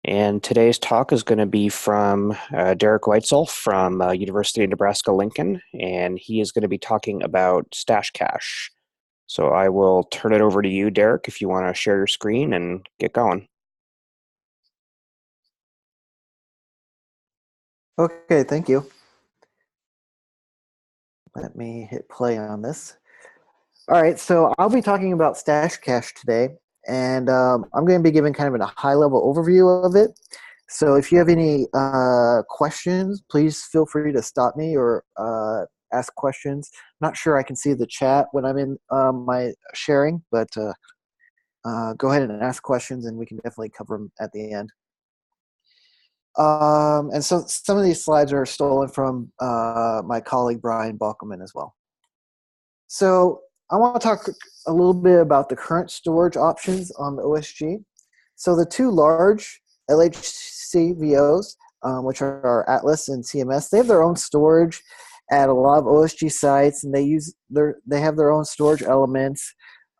And today's talk is going to be from Derek Weitzel from University of Nebraska Lincoln, and he is going to be talking about StashCache. So I will turn it over to you, Derek, if you want to share your screen and get going. Okay, thank you. Let me hit play on this. All right, so I'll be talking about StashCache today, and I'm going to be giving kind of a high-level overview of it. So if you have any questions, please feel free to stop me or ask questions. I'm not sure I can see the chat when I'm in my sharing, but go ahead and ask questions, and we can definitely cover them at the end. And so some of these slides are stolen from my colleague Brian Balkelman as well. So I want to talk a little bit about the current storage options on the OSG. So the two large LHC VOs, which are Atlas and CMS, they have their own storage at a lot of OSG sites, and they have their own storage elements.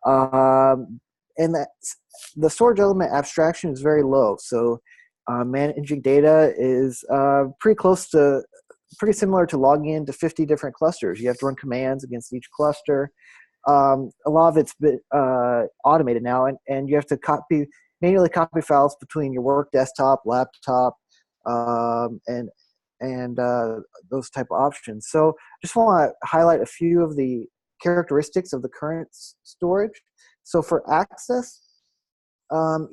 And the storage element abstraction is very low. So managing data is pretty similar to logging into 50 different clusters. You have to run commands against each cluster. A lot of it's been automated now, and you have to manually copy files between your work desktop, laptop, and those type of options. So just want to highlight a few of the characteristics of the current storage. So for access,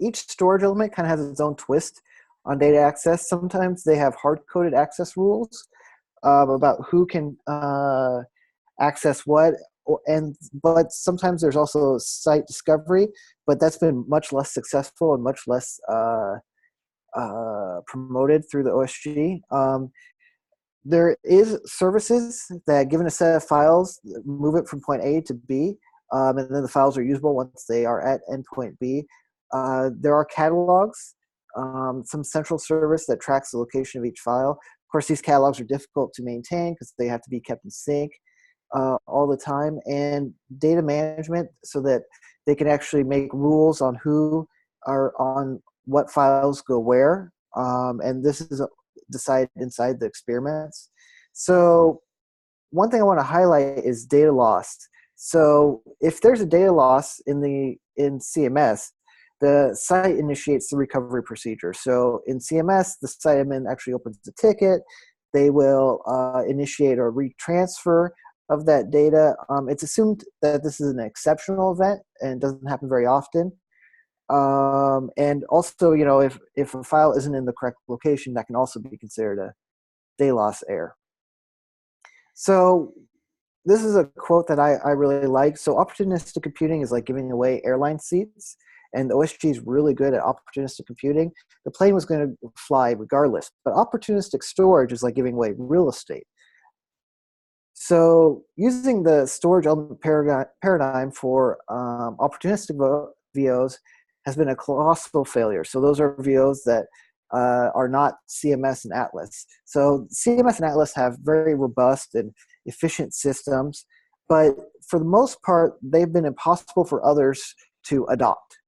each storage element kind of has its own twist on data access. Sometimes they have hard-coded access rules about who can access what, but sometimes there's also site discovery, but that's been much less successful and much less promoted through the OSG. There is services that, given a set of files, move it from point A to B, and then the files are usable once they are at endpoint B. There are catalogs, some central service that tracks the location of each file. Of course, these catalogs are difficult to maintain because they have to be kept in sync all the time, and data management so that they can actually make rules on who are on what files go where, and this is decided inside the experiments. So one thing I want to highlight is data loss. So if there's a data loss in CMS, the site initiates the recovery procedure. So in CMS, the site admin actually opens the ticket. They will initiate a retransfer of that data. It's assumed that this is an exceptional event and doesn't happen very often. And also, if a file isn't in the correct location, that can also be considered a data loss error. So this is a quote that I really like. So opportunistic computing is like giving away airline seats, and the OSG is really good at opportunistic computing. The plane was going to fly regardless, but opportunistic storage is like giving away real estate. So using the storage element paradigm for opportunistic VOs has been a colossal failure. So those are VOs that are not CMS and Atlas. So CMS and Atlas have very robust and efficient systems, but for the most part, they've been impossible for others to adopt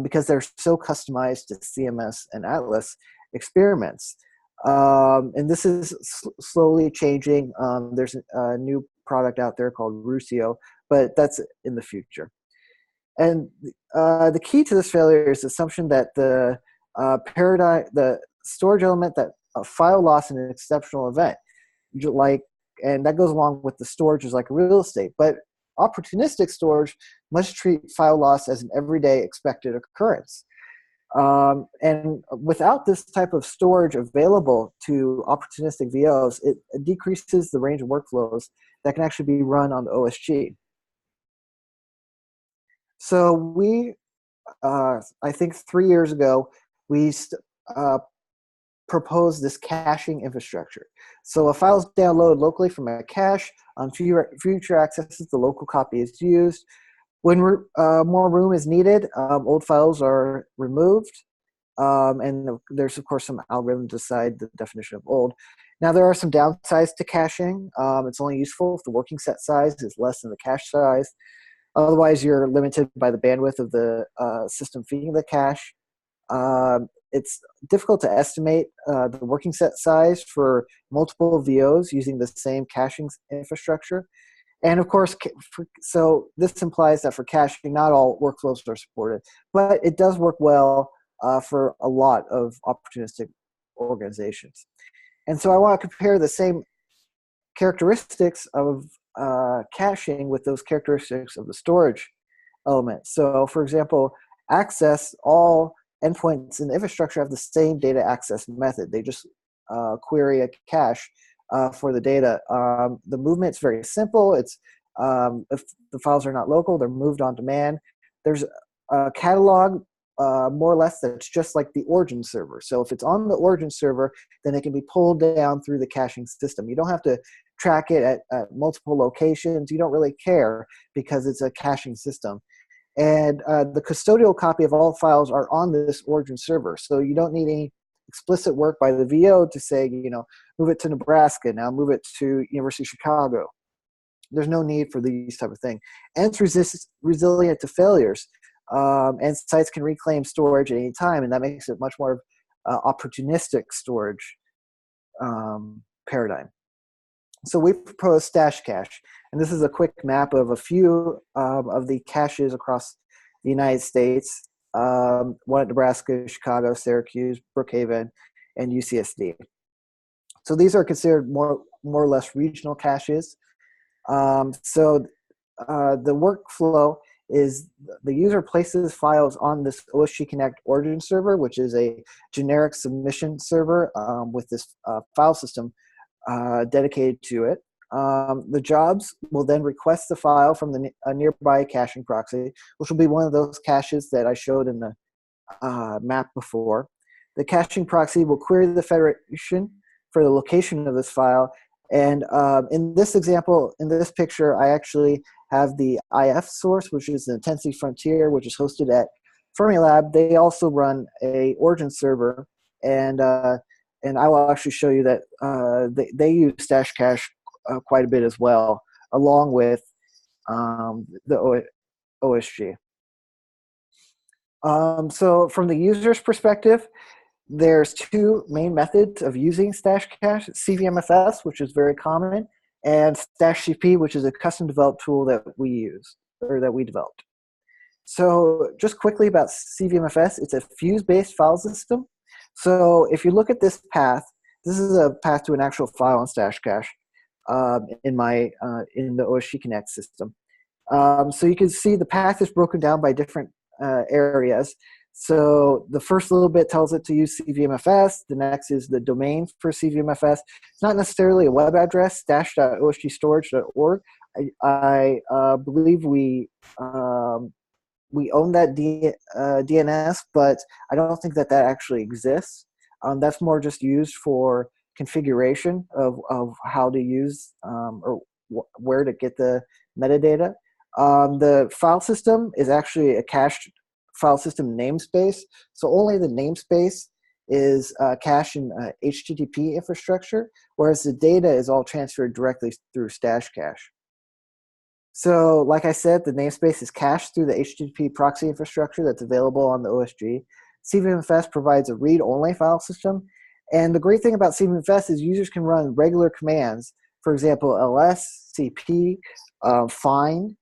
because they're so customized to CMS and Atlas experiments. And this is slowly changing. There's a new product out there called Rusio, but that's in the future. And the key to this failure is the assumption that the storage element, that a file loss in an exceptional event, and that goes along with the storage is like real estate. But opportunistic storage must treat file loss as an everyday expected occurrence. And without this type of storage available to opportunistic VOs, it decreases the range of workflows that can actually be run on the OSG. So we, I think 3 years ago, we proposed this caching infrastructure. So a file is downloaded locally from a cache. On future accesses, the local copy is used. When more room is needed, old files are removed. And there's, of course, some algorithm to decide the definition of old. Now, there are some downsides to caching. It's only useful if the working set size is less than the cache size. Otherwise, you're limited by the bandwidth of the system feeding the cache. it's difficult to estimate the working set size for multiple VOs using the same caching infrastructure. And of course, so this implies that for caching, not all workflows are supported, but it does work well for a lot of opportunistic organizations. And so I want to compare the same characteristics of caching with those characteristics of the storage element. So for example, access, all endpoints in the infrastructure have the same data access method. They just query a cache for the data. The movement's very simple. It's if the files are not local, they're moved on demand. There's a catalog more or less that's just like the origin server. So if it's on the origin server, then it can be pulled down through the caching system. You don't have to track it at multiple locations. You don't really care because it's a caching system. And the custodial copy of all files are on this origin server. So you don't need any explicit work by the VO to say, move it to Nebraska, now move it to University of Chicago. There's no need for these type of thing. And it's resilient to failures. And sites can reclaim storage at any time, and that makes it much more opportunistic storage paradigm. So we propose StashCache, and this is a quick map of a few of the caches across the United States, one at Nebraska, Chicago, Syracuse, Brookhaven, and UCSD. So these are considered more or less regional caches. So the workflow is the user places files on this OSG Connect origin server, which is a generic submission server with this file system dedicated to it. The jobs will then request the file from a nearby caching proxy, which will be one of those caches that I showed in the map before. The caching proxy will query the federation for the location of this file. And in this example, in this picture, I actually have the IF source, which is the Intensity Frontier, which is hosted at Fermilab. They also run a origin server, and I will actually show you that they use StashCache quite a bit as well, along with the OSG. So from the user's perspective, there's two main methods of using StashCache: CVMFS, which is very common, and StashCP, which is a custom developed tool that we use, or that we developed. So just quickly about CVMFS, it's a fuse-based file system. So if you look at this path, this is a path to an actual file in StashCache in the OSG Connect system. So you can see the path is broken down by different areas. So the first little bit tells it to use CVMFS. The next is the domain for CVMFS. It's not necessarily a web address, stash.osgstorage.org. I believe we own that DNS, but I don't think that actually exists. That's more just used for configuration of how to use or where to get the metadata. The file system is actually a cached file system namespace, so only the namespace is cached in HTTP infrastructure, whereas the data is all transferred directly through StashCache. So like I said, the namespace is cached through the HTTP proxy infrastructure that's available on the OSG. CVMFS provides a read-only file system, and the great thing about CVMFS is users can run regular commands, for example, ls, cp, find,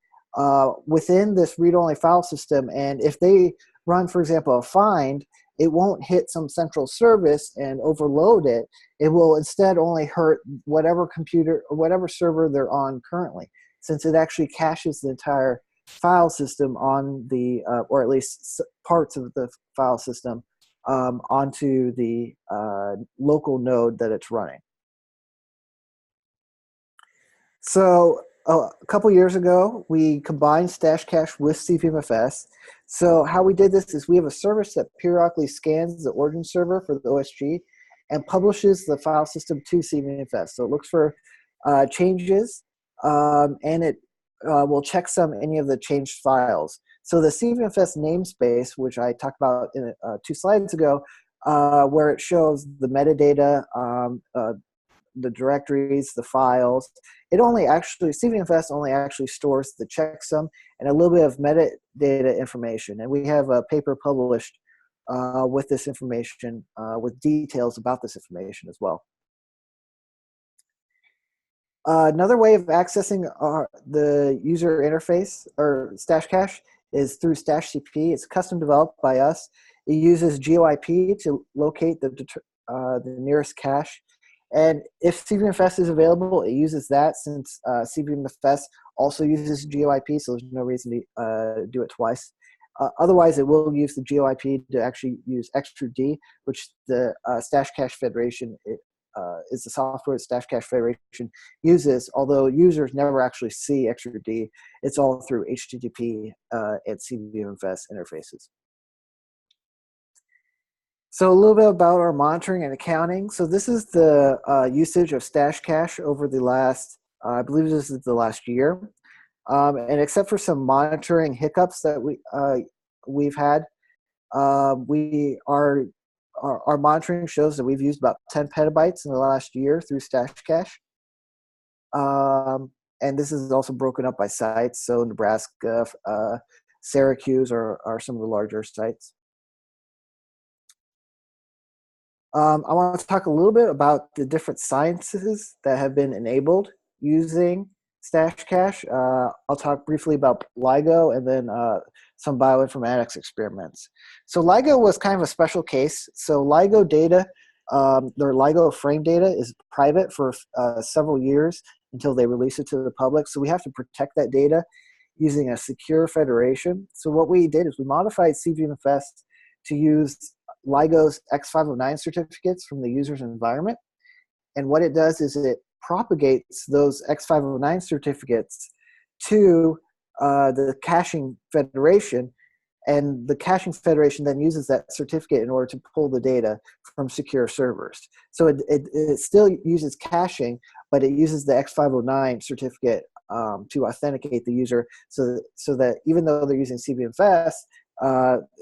within this read-only file system, and if they run, for example, a find, it won't hit some central service and overload it. It will instead only hurt whatever computer or whatever server they're on currently, since it actually caches the entire file system on the, or at least parts of the file system onto the local node that it's running. So a couple years ago, we combined StashCache with CVMFS. So how we did this is we have a service that periodically scans the origin server for the OSG and publishes the file system to CVMFS. So it looks for changes, and it will checksum any of the changed files. So the CVMFS namespace, which I talked about in 2 slides ago, where it shows the metadata, the directories, the files, it only actually, CVMFS only actually stores the checksum and a little bit of metadata information. And we have a paper published with this information, with details about this information as well. Another way of accessing the user interface or StashCache is through StashCP. It's custom developed by us. It uses GeoIP to locate the nearest cache. And if CVMFS is available, it uses that, since CVMFS also uses GeoIP, so there's no reason to do it twice. Otherwise, it will use the GeoIP to actually use extra D, which the StashCache Federation is the software that StashCache Federation uses, although users never actually see extra D. It's all through HTTP and CVMFS interfaces. So a little bit about our monitoring and accounting. So this is the usage of StashCache over the last, I believe this is the last year. And except for some monitoring hiccups that we've had, our monitoring shows that we've used about 10 petabytes in the last year through StashCache. And this is also broken up by sites. So Nebraska, Syracuse are some of the larger sites. I want to talk a little bit about the different sciences that have been enabled using StashCache. I'll talk briefly about LIGO and then some bioinformatics experiments. So LIGO was kind of a special case. So LIGO data, their LIGO frame data is private for several years until they release it to the public. So we have to protect that data using a secure federation. So what we did is we modified CVMFS to use LIGO's X509 certificates from the user's environment. And what it does is it propagates those X509 certificates to the caching federation, and the caching federation then uses that certificate in order to pull the data from secure servers. So it still uses caching, but it uses the X509 certificate to authenticate the user, so that even though they're using CVMFS,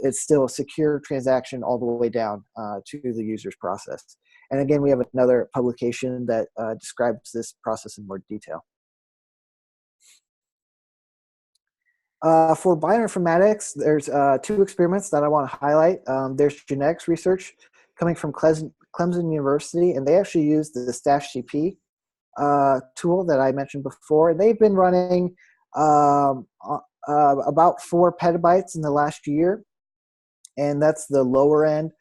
it's still a secure transaction all the way down to the user's process. And again, we have another publication that describes this process in more detail. For bioinformatics, there's two experiments that I want to highlight. There's genetics research coming from Clemson University, and they actually use the StashCP tool that I mentioned before. They've been running about 4 petabytes in the last year, and that's the lower end.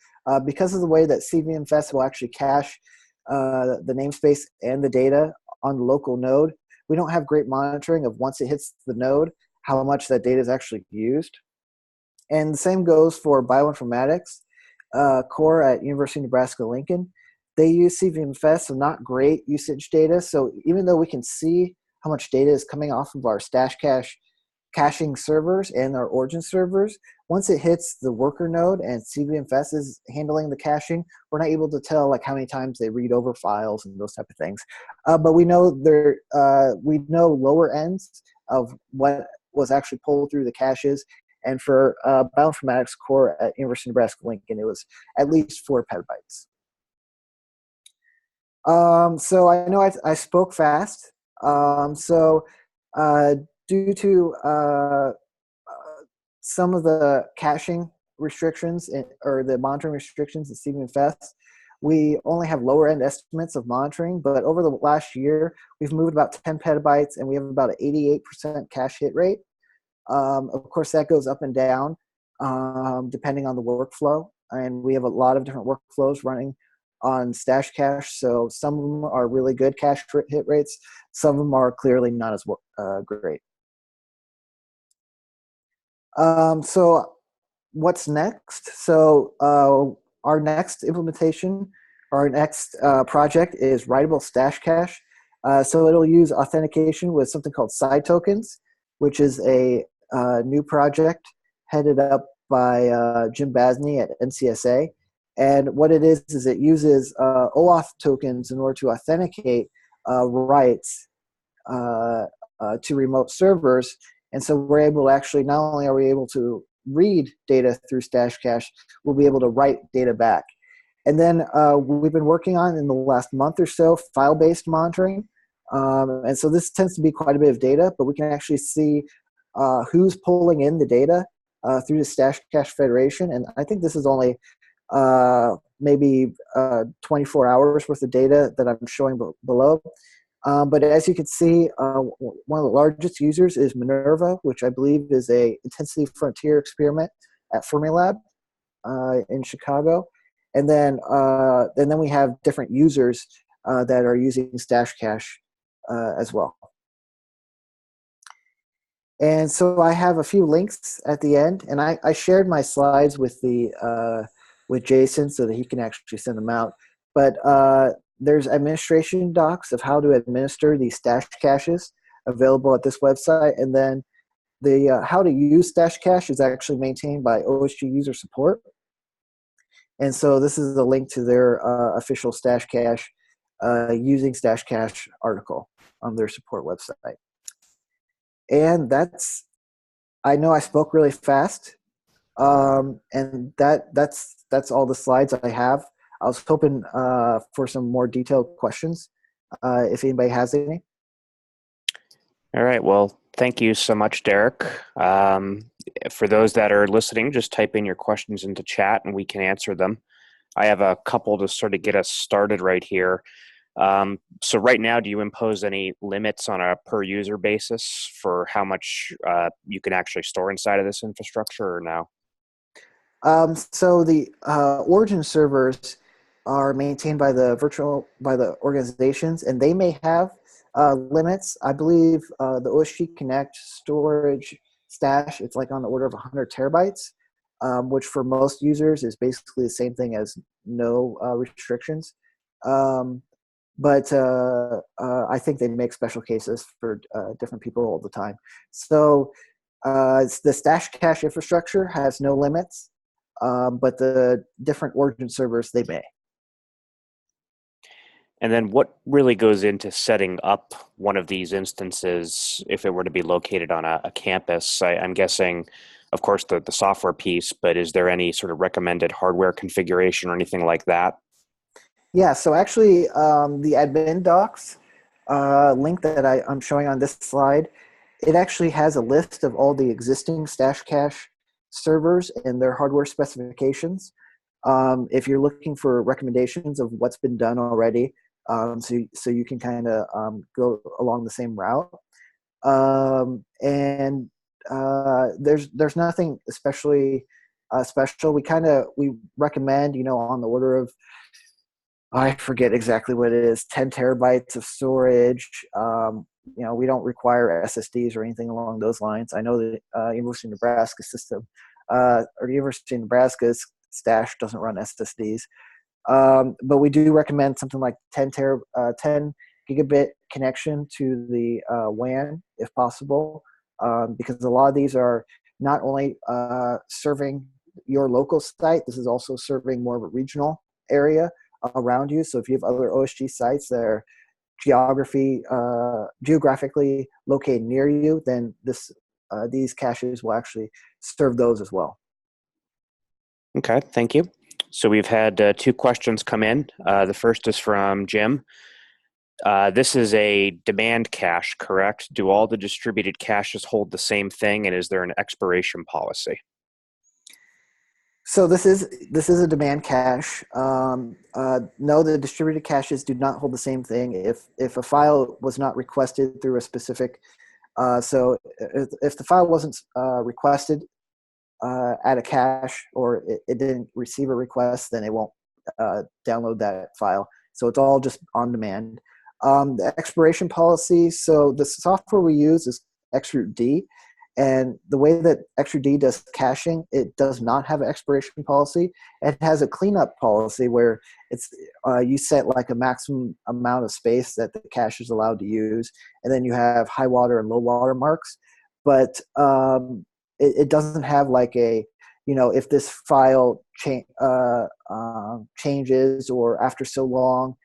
Because of the way that CVMFS will actually cache the namespace and the data on the local node, we don't have great monitoring of once it hits the node, how much that data is actually used. And the same goes for bioinformatics core at University of Nebraska Lincoln. They use CVMFS, so not great usage data. So even though we can see how much data is coming off of our StashCache caching servers and our origin servers, once it hits the worker node and CVMFS is handling the caching, we're not able to tell like how many times they read over files and those type of things. But we know we know lower ends of what was actually pulled through the caches. And for bioinformatics core at University of Nebraska Lincoln, it was at least 4 petabytes. So I know I spoke fast. Due to some of the caching restrictions or the monitoring restrictions at CVMFS, we only have lower end estimates of monitoring, but over the last year, we've moved about 10 petabytes and we have about an 88% cache hit rate. Of course, that goes up and down depending on the workflow, and we have a lot of different workflows running on StashCache, so some of them are really good cache hit rates, some of them are clearly not as great. So what's next? So our next implementation, our next project is writable StashCache. So it'll use authentication with something called side tokens, which is a new project headed up by Jim Basney at NCSA. And what it is it uses OAuth tokens in order to authenticate writes to remote servers. And so we're able to actually, not only are we able to read data through StashCache, we'll be able to write data back. And then we've been working on, in the last month or so, file-based monitoring. And so this tends to be quite a bit of data, but we can actually see who's pulling in the data through the StashCache Federation, and I think this is only maybe 24 hours worth of data that I'm showing below. But as you can see, one of the largest users is Minerva, which I believe is a intensity frontier experiment at Fermilab in Chicago. And then we have different users that are using StashCache as well. And so I have a few links at the end, and I shared my slides with with Jason so that he can actually send them out. But there's administration docs of how to administer these stash caches available at this website, and then the how to use StashCache is actually maintained by OSG user support. And so this is a link to their official StashCache using StashCache article on their support website. And I know I spoke really fast, and that's all the slides I have. I was hoping for some more detailed questions, if anybody has any. All right. Well, thank you so much, Derek. For those that are listening, just type in your questions into chat and we can answer them. I have a couple to sort of get us started right here. So right now, do you impose any limits on a per user basis for how much you can actually store inside of this infrastructure, or no? So the origin servers are maintained by the organizations, and they may have limits. I believe the OSG Connect storage stash, it's like on the order of 100 terabytes, which for most users is basically the same thing as no restrictions. But I think they make special cases for different people all the time. So the StashCache infrastructure has no limits, but the different origin servers, they may. And then what really goes into setting up one of these instances if it were to be located on a campus? I'm guessing, of course, the software piece, but is there any sort of recommended hardware configuration or anything like that? Yeah, so actually the admin docs link that I'm showing on this slide, it actually has a list of all the existing StashCache servers and their hardware specifications. If you're looking for recommendations of what's been done already, so you can kind of go along the same route. And there's nothing especially special. We recommend, on the order of, I forget exactly what it is, 10 terabytes of storage. We don't require SSDs or anything along those lines. I know that University of Nebraska system, or University of Nebraska's Stash doesn't run SSDs. But we do recommend something like 10 gigabit connection to the WAN if possible, because a lot of these are not only serving your local site, this is also serving more of a regional area around you. So if you have other OSG sites that are geographically located near you, then these caches will actually serve those as well. Okay, thank you. So we've had two questions come in. The first is from Jim. This is a demand cache, correct? Do all the distributed caches hold the same thing, and is there an expiration policy? So this is a demand cache. No, the distributed caches do not hold the same thing. If a file was not requested through a specific, so if the file wasn't requested at a cache, or it didn't receive a request, then it won't download that file. So it's all just on demand. The expiration policy, so the software we use is xrootd, and the way that xrootd does caching, it does not have an expiration policy. It has a cleanup policy where it's you set like a maximum amount of space that the cache is allowed to use, and then you have high water and low water marks. But it doesn't have like a, if this file changes, or after so long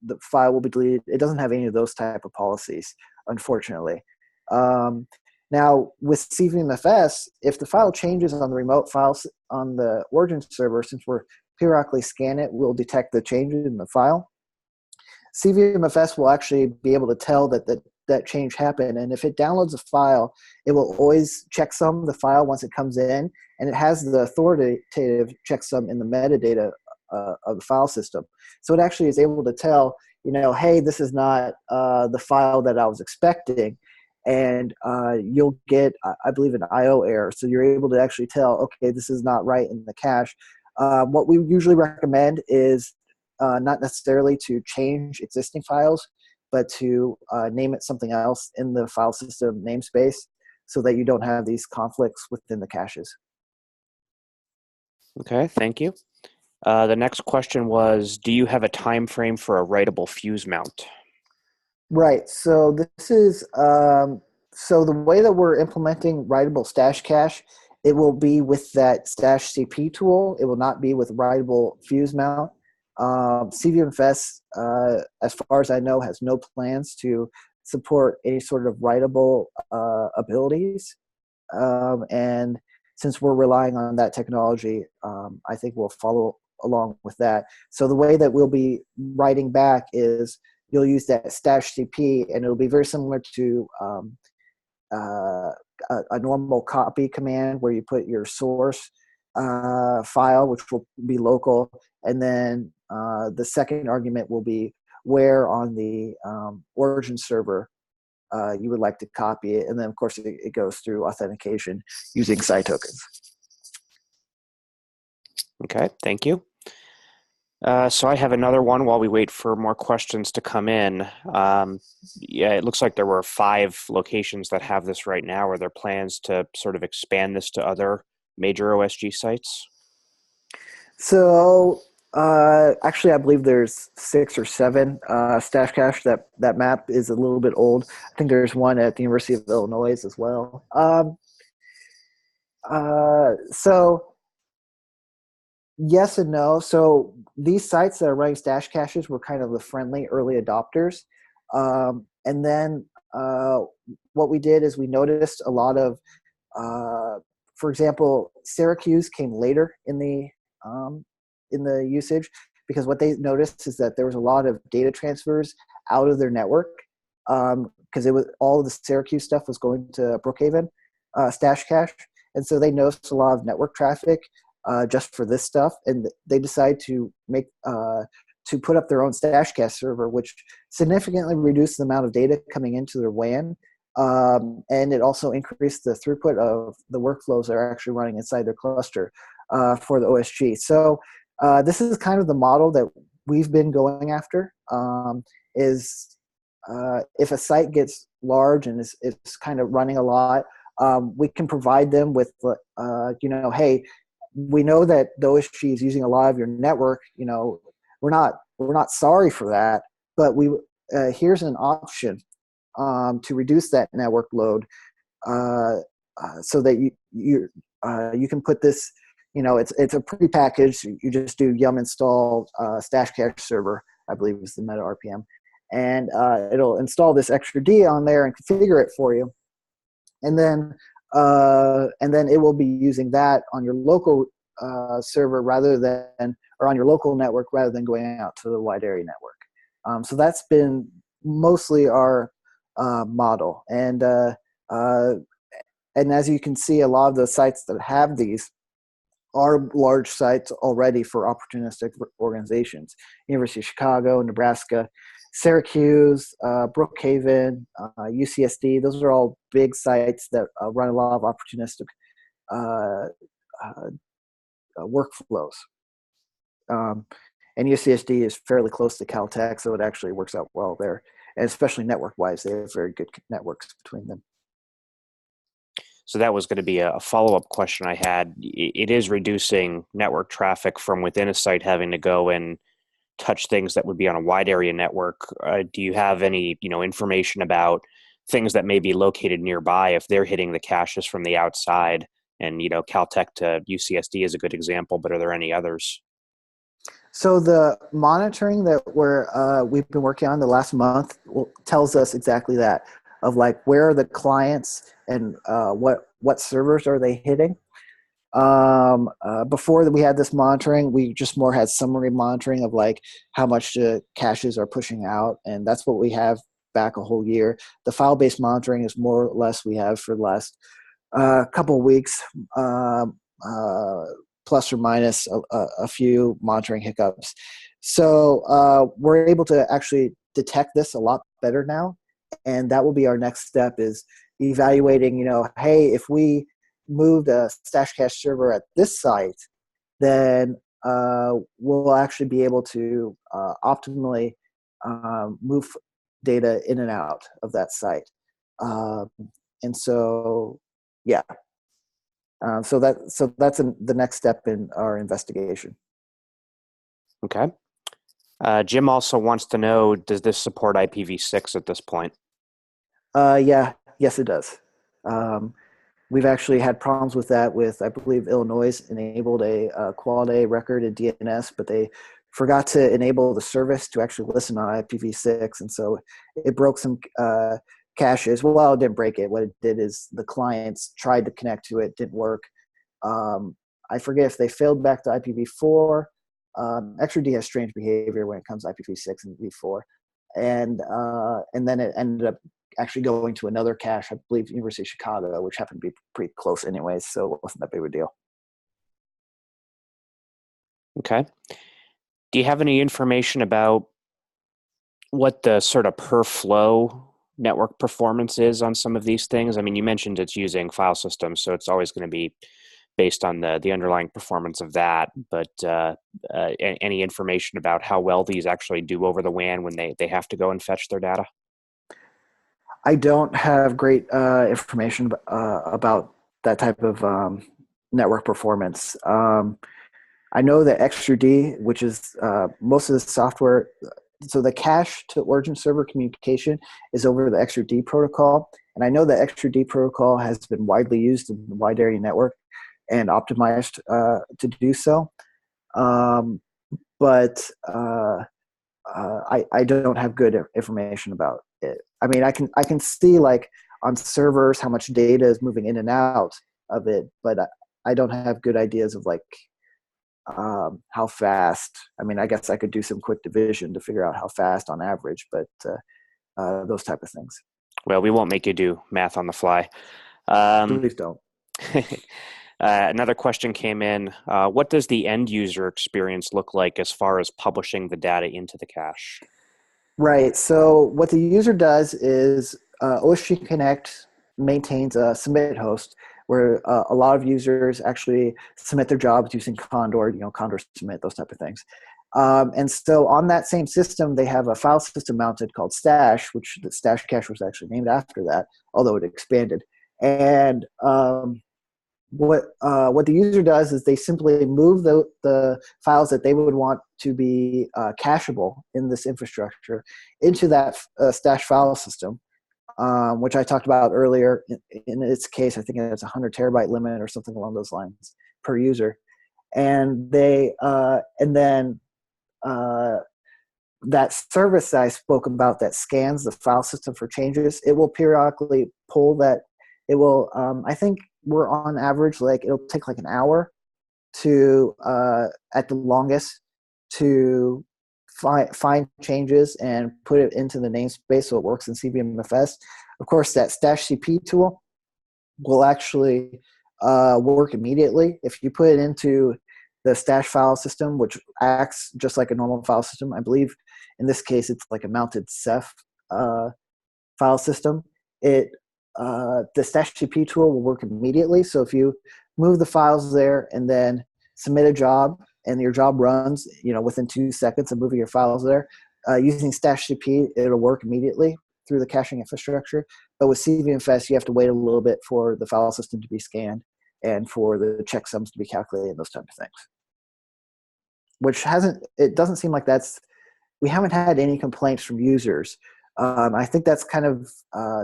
the file will be deleted. It doesn't have any of those type of policies, unfortunately. Now with CVMFS, if the file changes on the remote files on the origin server, since we're periodically scan it, we'll detect the changes in the file. CVMFS will actually be able to tell that that change happen. And if it downloads a file, it will always checksum the file once it comes in, and it has the authoritative checksum in the metadata of the file system. So it actually is able to tell, hey, this is not the file that I was expecting, and you'll get, I believe, an I/O error. So you're able to actually tell, okay, this is not right in the cache. What we usually recommend is not necessarily to change existing files, but to name it something else in the file system namespace so that you don't have these conflicts within the caches. Okay, thank you. The next question was, do you have a time frame for a writable fuse mount? Right. So this is so the way that we're implementing writable StashCache, it will be with that StashCP tool. It will not be with writable fuse mount. CVMFS, as far as I know, has no plans to support any sort of writable abilities. And since we're relying on that technology, I think we'll follow along with that. So the way that we'll be writing back is you'll use that StashCP, and it'll be very similar to a normal copy command where you put your source file, which will be local, and then the second argument will be where on the origin server you would like to copy it, and then of course it goes through authentication using side tokens. Okay, thank you. So I have another one while we wait for more questions to come in. Yeah, it looks like there were 5 locations that have this right now. Are there plans to sort of expand this to other major OSG sites? So actually, I believe there's 6 or 7 StashCache. That map is a little bit old. I think there's one at the University of Illinois as well. So yes and no. So these sites that are running StashCaches were kind of the friendly early adopters. And then what we did is we noticed a lot of, for example, Syracuse came later in the usage, because what they noticed is that there was a lot of data transfers out of their network, because it was all of the Syracuse stuff was going to Brookhaven StashCache, and so they noticed a lot of network traffic just for this stuff, and they decide to make to put up their own StashCache server, which significantly reduced the amount of data coming into their WAN, and it also increased the throughput of the workflows that are actually running inside their cluster for the OSG. So this is kind of the model that we've been going after. Is if a site gets large and is kind of running a lot, we can provide them with, hey, we know that the OSG is using a lot of your network. We're not sorry for that, but here's an option to reduce that network load, so that you can put this. It's a prepackaged. You just do yum install StashCache server, I believe is the meta RPM, and it'll install this extra D on there and configure it for you, and then it will be using that on your local server or on your local network rather than going out to the wide area network. So that's been mostly our model, and as you can see, a lot of the sites that have these are large sites already for opportunistic organizations. University of Chicago, Nebraska, Syracuse, Brookhaven, UCSD, those are all big sites that run a lot of opportunistic workflows. And UCSD is fairly close to Caltech, so it actually works out well there. And especially network-wise, they have very good networks between them. So that was going to be a follow-up question I had. It is reducing network traffic from within a site having to go and touch things that would be on a wide area network. Do you have any information about things that may be located nearby if they're hitting the caches from the outside? And Caltech to UCSD is a good example, but are there any others? So the monitoring that we've been working on the last month tells us exactly that, of like where are the clients and what servers are they hitting. Before that we had this monitoring, we just more had summary monitoring of like how much the caches are pushing out, and that's what we have back a whole year. The file-based monitoring is more or less we have for the last couple of weeks, plus or minus a few monitoring hiccups. So we're able to actually detect this a lot better now, and that will be our next step, is evaluating, hey, if we moved a StashCache server at this site, then we'll actually be able to optimally move data in and out of that site. And so, yeah. So that's the next step in our investigation. Okay. Jim also wants to know, does this support IPv6 at this point? Yes, it does. We've actually had problems with that with, I believe, Illinois enabled a quad A record in DNS, but they forgot to enable the service to actually listen on IPv6, and so it broke some caches. Well, it didn't break it. What it did is the clients tried to connect to it, didn't work. I forget if they failed back to IPv4. XRD has strange behavior when it comes to IPv6 and v4, and then it ended up actually going to another cache, I believe University of Chicago, which happened to be pretty close anyways, so it wasn't that big of a deal. Okay. Do you have any information about what the sort of per flow network performance is on some of these things? I mean, you mentioned it's using file systems, so it's always going to be based on the underlying performance of that, but any information about how well these actually do over the WAN when they have to go and fetch their data? I don't have great information about that type of network performance. I know that XRD, which is most of the software, so the cache to origin server communication is over the XRD protocol. And I know the XRD protocol has been widely used in the wide area network and optimized to do so. But I don't have good information about it. I mean, I can see like on servers how much data is moving in and out of it, but I don't have good ideas of like how fast. I mean, I guess I could do some quick division to figure out how fast on average, but those type of things. Well, we won't make you do math on the fly. Please don't. Another question came in. What does the end user experience look like as far as publishing the data into the cache? Right. So what the user does is OSG Connect maintains a submit host where a lot of users actually submit their jobs using Condor, Condor submit, those type of things. And so on that same system, they have a file system mounted called Stash, which the StashCache was actually named after that, although it expanded. And what the user does is they simply move the files that they would want to be cacheable in this infrastructure into that Stash file system, which I talked about earlier. In its case, I think it's a 100 terabyte limit or something along those lines per user, and they and then that service that I spoke about that scans the file system for changes, it will periodically pull that. It will, I think we're on average, like it'll take like an hour to, at the longest, to find changes and put it into the namespace so it works in CVMFS. Of course, that StashCP tool will actually work immediately. If you put it into the Stash file system, which acts just like a normal file system, I believe in this case it's like a mounted Ceph file system, the StashCP tool will work immediately. So if you move the files there and then submit a job, and your job runs, within 2 seconds of moving your files there, using StashCP, it'll work immediately through the caching infrastructure. But with CVMFS, you have to wait a little bit for the file system to be scanned and for the checksums to be calculated and those type of things. It doesn't seem like we haven't had any complaints from users. I think that's kind of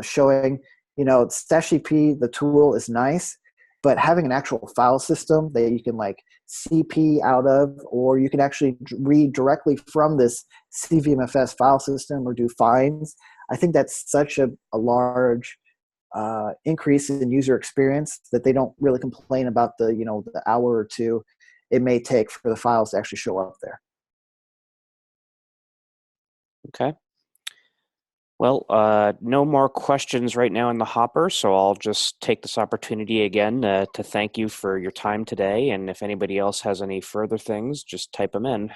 showing, StashCP, the tool is nice, but having an actual file system that you can like CP out of, or you can actually read directly from this CVMFS file system or do finds, I think that's such a large increase in user experience that they don't really complain about the hour or two it may take for the files to actually show up there. Okay. Well, no more questions right now in the hopper, so I'll just take this opportunity again to thank you for your time today. And if anybody else has any further things, just type them in.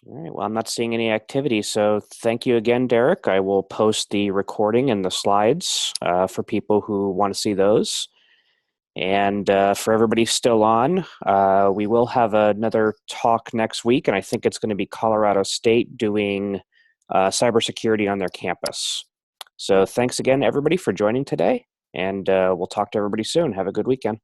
All right, well, I'm not seeing any activity, so thank you again, Derek. I will post the recording and the slides for people who want to see those. And for everybody still on, we will have another talk next week, and I think it's going to be Colorado State doing cybersecurity on their campus. So thanks again, everybody, for joining today, and we'll talk to everybody soon. Have a good weekend.